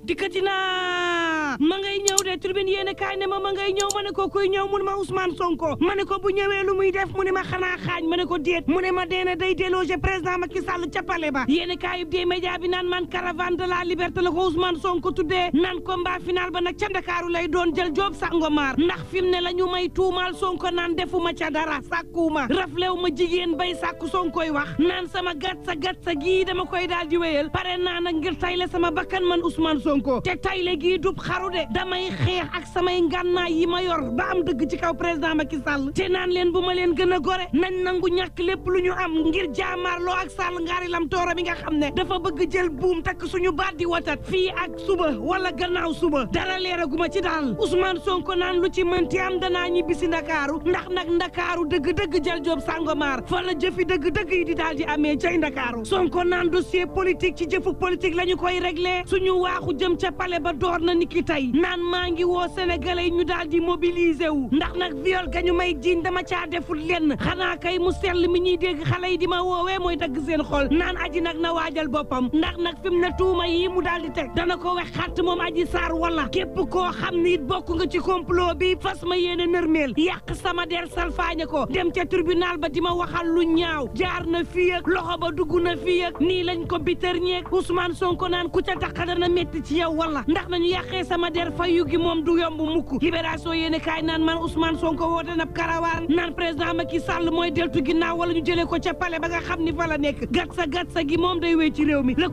dikkati naa ma ngay ñëw de Tribune yéene kaay ne ma ngay ñëw ma ne ko kuy ñëw mu ne ma Ousmane Sonko ma ne ko bu ñëwee lu muy def mu ne ma xanaa xaañ ma ne ko déet mu ne ma deena day déloger président Macky Sall ca palais ba yéene kaay des médias bi naan man caravane de la liberté la ko Ousmane Sonko tuddee naan combat final ba nag ca Ndakaaru lay doon jël Diop Sangomar ndax fi mu ne la ñu may tuumaal Sonko naan defuma ca dara sàkkuuma raflew ma jigéen bay sàkku Sonkoy wax naan sama gat sa gii dama koy daal di wéyal pare naa nag ngir tayle sama bakkan man Ousmane Sonko te tayle gii dub xaru de damay xeex ak samay ngànnaay yi ma yor ba am dëgg ci kaw président Macky Sall te naan leen bu ma leen gën a gore nañ nangu ñàkk lépp lu ñu am ngir jaamaarloo ak Sall ngaari lam tooro bi nga xam ne dafa bëgg jël buum takk suñu baat di watat fii ak suba wala gannaaw suba dara leeraguma ci daal Ousmane Sonko naan lu ci mënti am danaa ñibbisi Ndakaaru ndax nag Ndakaaru dëgg-dëgg jël Diop Sangomar fa la jëfi dëgg-dëgg yi di daal di amee cay Ndakaaru Sonko naan dossier politique ci jëfu politique la ñu koy réglé suñu waaxu jëm ca palais ba door na niki tey naan maa ngi woo sénégalais ñu daal di mobiliser wu ndax nag viol ga ñu may jiiñ dama caa deful lenn xanaa kay mu sell mi ñuy dégg xale yi di ma woowee mooy dagg seen xol naan aji nag na waajal boppam ndax nag fi mu ne tuuma yi mu daal di teg dana ko wex xatt moom Adji Sarr wala képp koo xam ni it bokk nga ci complot bi fas ma yéene nërmeel yàq sama der salfaañe ko dem ca tribunal ba di ma waxal lu ñaaw jaar na fii ak loxo ba dugg na fii ak nii lañ ko bitter ñeeg Ousmane Sonko naan ku ca tax dana métti ci yow wala ndax nañu yàqee sama der fayu gi moom du yomb mukk libération yéene kaay naan man Ousmane Sonko woote na karawaan naan président Macky Sall mooy deltu ginnaaw wala ñu jëlee ko ca palais ba nga xam ni fa la nekk gat sa gi moom day wéy ci réew mi le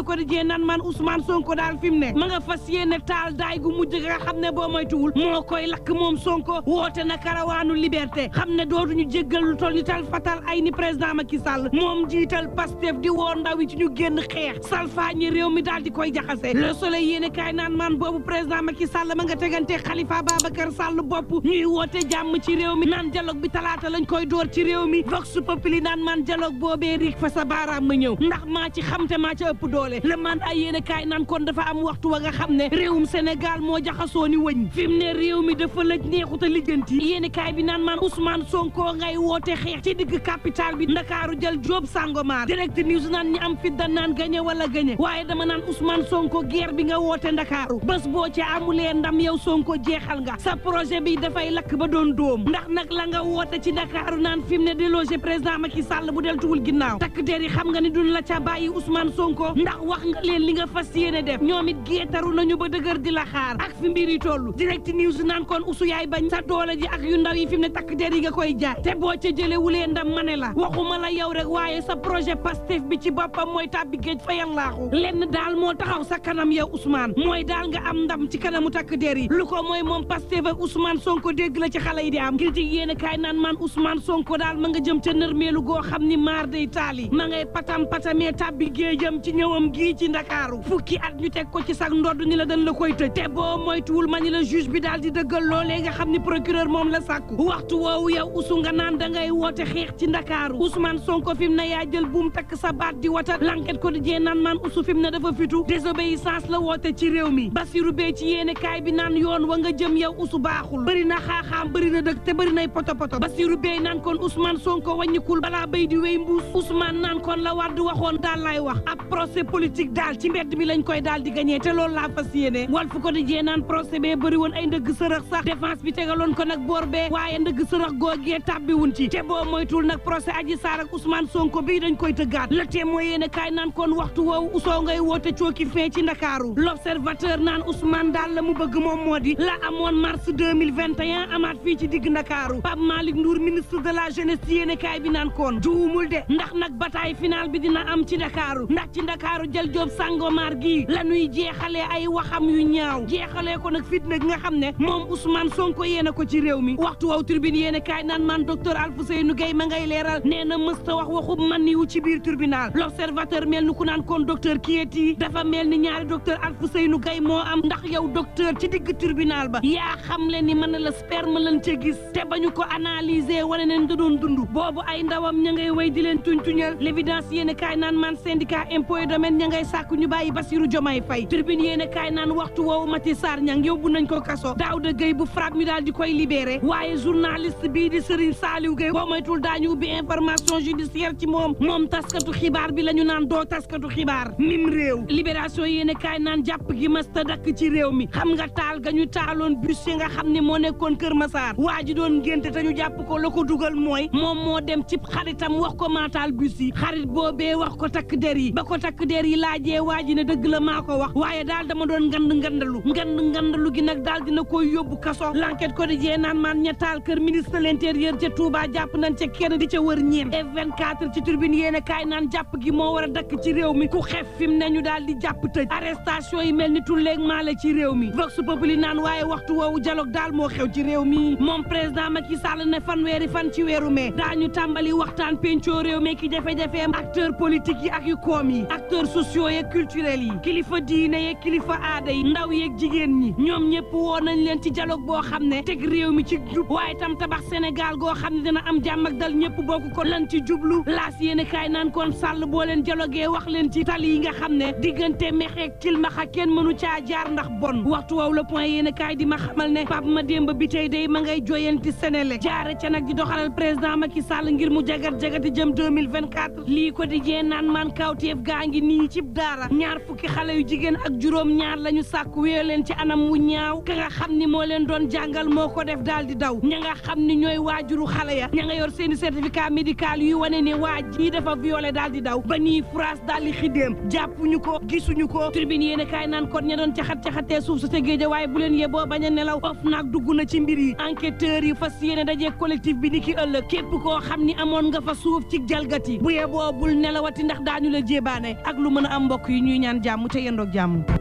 quotidien naan man Ousmane Sonko daal fi mu ne ma nga fas yéene taal daay gu mujj nga xam ne boo moytuwul moo koy lakk moom Sonko woote na karawaanu liberté xam ne dootuñu jéggal lu toll ni tal fatal ay ni président Macky Sall moom jiital Pastef di woo ndaw yi ci ñu génn xeex salfaañi réew mi daal di koy jaxase le soleil yéene kaay naan man boobu président Macky Sall ma nga tegante Khalifa Babacar Sall bopp ñuy woote jàmm ci réew mi naan dialogue bi talaata lañ koy door ci réew mi vox populi naan man dialogue boobee rik fa sa baaraam ma ñëw ndax maa ci xam te maa ci ëpp doole le man ay yéene kaay naan kon dafa am waxtu wa nga xam ne réewum Sénégal moo jaxasoo ni wëñ fi mu ne réew mi dafa lëj neexuta lijjanti yéene kaay bi naan man Ousmane Sonko ngay woote xeex ci digg capital bi Ndakaaru jël Diop Sangomar direct news naan ñi am fit da naan gañe wala gañe waaye dama naan Ousmane Sonko guerre bi nga woote Ndakaaru bés boo ci amulee ndam yow Sonko jeexal nga sa projet bi dafay lakk ba doon dóom ndax nag la nga woote ci Ndakaaru naan fi mu ne déloger président Macky Sall bu del tuwul ginnaaw takk der yi xam nga ni duñ la ca bàyyi Ousmane Sonko ndax wax nga leen li nga fas yéene def ñoom it geetaru nañu ba dëgër di la xaar ak fi mbir yi toll direct news naan kon usu yaay bañ sa doole ji ak yu ndaw yi fi mu ne takk der yi nga koy jaay te boo ca jëlewulee ndam ma ne la waxuma la yow rek waaye sa projet Pastef bi ci boppam mooy tàbbi géej fa yàllaaxu lenn daal moo taxaw sa kanam yow Ousmane mooy daal nga am ndam ci kanamu takk der yi lu ko mooy moom Pastef ak Ousmane Sonko dégg la ci xale yi di am critique yéene kaay naan man Ousmane Sonko daal ma nga jëm ca nërmeelu goo xam ni maar day taali ma ngay patamee tàbbi géejam ci ñëwam gii ci Ndakaaru fukki at ñu teg ko ci sag ndodd ni la dañ la koy tëj te boo moytuwul ma ni la juge bi daal di dëggal loolee nga xam ni procureur moom la sàkku waxtu woowu yow usu nga naan da ngay woote xeex ci Ndakaaru Ousmane Sonko fi mu ne yaa jël buum takk sa baat di watat l'enquête quotidien naan man usu fi mu ne dafa fitu désobéissance la woote ci réew mi Bassirou Bey ci yéene kaay bi naan yoon wa nga jëm yow usu baaxul bëri na xaaxaam bëri na dëkk te bëri nay poto Bassirou Bey naan kon Ousmane Sonko wàññikul balaa béy di wéy mbuus Ousmane naan kon la Wade waxoon daal lay wax ab procès politique daal ci mbedd mi lañ koy daal di gagné te loolu laa fas yéene Walf Quotidien naan procès bee bëri woon ay ndëgg sërëx sax défense bi tegaloon ko nag boor bee waaye ndëgg sërëx googee tàbbiwun ci te boo moytul nag procès Adji Sarr ak Ousmane Sonko bii dañ koy tëggaat Le Témoin yéene kaay naan kon waxtu woowu usoo ngay woote cooki fee ci Ndakaaru L'Observateur naan Ousmane daal la mu bëgg moom moo di la amoon mars 2021 amaat fii ci digg Ndakaaru Pape Malick Ndour ministre de la jeunesse yéene kaay bi naan koon juumul de ndax nag bataille finale bi dina am ci Ndakaaru ndax ci Ndakaaru jël Diop Sangomar gii la ñuy jeexalee ay waxam yu ñaaw jeexalee ko nag fitna gi nga xam ne moom Ousmane Sonko yéene ko ci réew mi waxtu waw tribune yéene kaay naan man docteur Alfousseynou Gueye ma ngay leeral nee na mësta wax waxu man niwu ci biir tribunal L'Observateur mel ni ku naan kon docteur Kiyeti dafa mel ni ñaari docteur Alfousseynou Gueye moo am ndax yow docteur ci digg tribunal ba yaa xam le ni mën na la sperme lan ca gis te bañu ko analyser wane neen da doon dund boobu ay ndawam ña ngay way di leen tuñ-tuñal L'évidence yéene kaay naan man syndicat impôt et domaine ña ngay sàkku ñu bàyyi Bassirou Diomaye Faye tribune yéene kaay naan waxtu woowu Mati Sarr ñang yóbbu nañ ko kaso Daouda Gueye bu FRAPP ñu daal di koy libéré waaye journaliste bii di Serigne Saliou Gueye boo moytul daañu ubbi information judiciaire ci moom taskatu xibaar bi la ñu naan doo taskatu xibaar mim réew Libération yéene kaay kaay naan jàpp gi masta dakk ci réew mi xam nga taal ga ñu taaloon bus yi nga xam ne moo nekkoon Kër Masaar waa ji doon ngénte te ñu jàpp ko la ko dugal mooy moom moo dem ci xaritam wax ko maataal bus yi xarit boobee wax ko takk der yi ba ko takk der yi laajee waa ji ne dëgg la maa ko wax waaye daal dama doon ngandalu gi nag daal dina koy yóbbu kaso l'enquête quotidien naan maan ña taal kër ministre de l'intérieur ca Touba jàpp nañ ca kenn di ca wër ñeen F24 ci turbine yéene kaay naan jàpp gi moo war a dakk ci réew mi ku xef fi mu ne ñu daal di jàpp tëj arrestation yi mel ni tulleeg maale ci réew mi vox populi naan waaye waxtu woowu dialogue daal moo xew ci réew mi moom président Macky Sall ne fanweeri fan ci weeru mai daañu tàmbali waxtaan pencoo réew mi ki jafe-jafeem acteur politique yi ak yu koom yi acteurs sociaux yeeg culturels yi kilifa diine yeeg kilifa aada yi ndaw yeeg jigéen ñi ñoom ñëpp woo nañ leen ci dialogue boo xam ne teg réew mi ci jub waaye tam tabax Sénégal goo xam ne dina am jàmm ak dal ñëpp bokk ko lan ci jublu laas yéene kaay naan kon Sall boo leen dialogué wax leen ci tali yi nga xam ne diggante mexeeg kilmaxa kenn mënu caa jaar ndax bon waxtu woowu le point yéene kaay di ma xamal ne Pape Mademba bi tey day ma ngay joyanti Sénélec jaare ca nag di doxalal président Macky Sall ngir mu jagat-jagati jëm 2024 lii quotidien naan man kawteef gaa ngi nii cib daara ñaar fukki xale yu jigéen ak juróom ñaar lañu sàkk wéyo leen ci anam wu ñaaw ka nga xam ni moo leen doon jàngal moo ko def daal di daw ña nga xam ni ñooy waajuru xale ya ña nga yor seeni certificat médical yu wane ne waa ji dafa violé daal di daw ba nii France daal di xidéem jàppuñu ko gisuñu ko tribune yéene kaay naan kon ña doon caxat-caxatee suuf su te géej waaye bu leen yeboo bañ a nelaw of naag dugg na ci mbir yi enquêteurs yi fas yéene dajee collectif bi ni ki ëllëg képp koo xam ni amoon nga fa suuf ci jalgati bu yeboo bul nelawati ndax daañu la jébaane ak lu mën a am mbokk yi ñuy ñaan jàmm te yendoog jàmm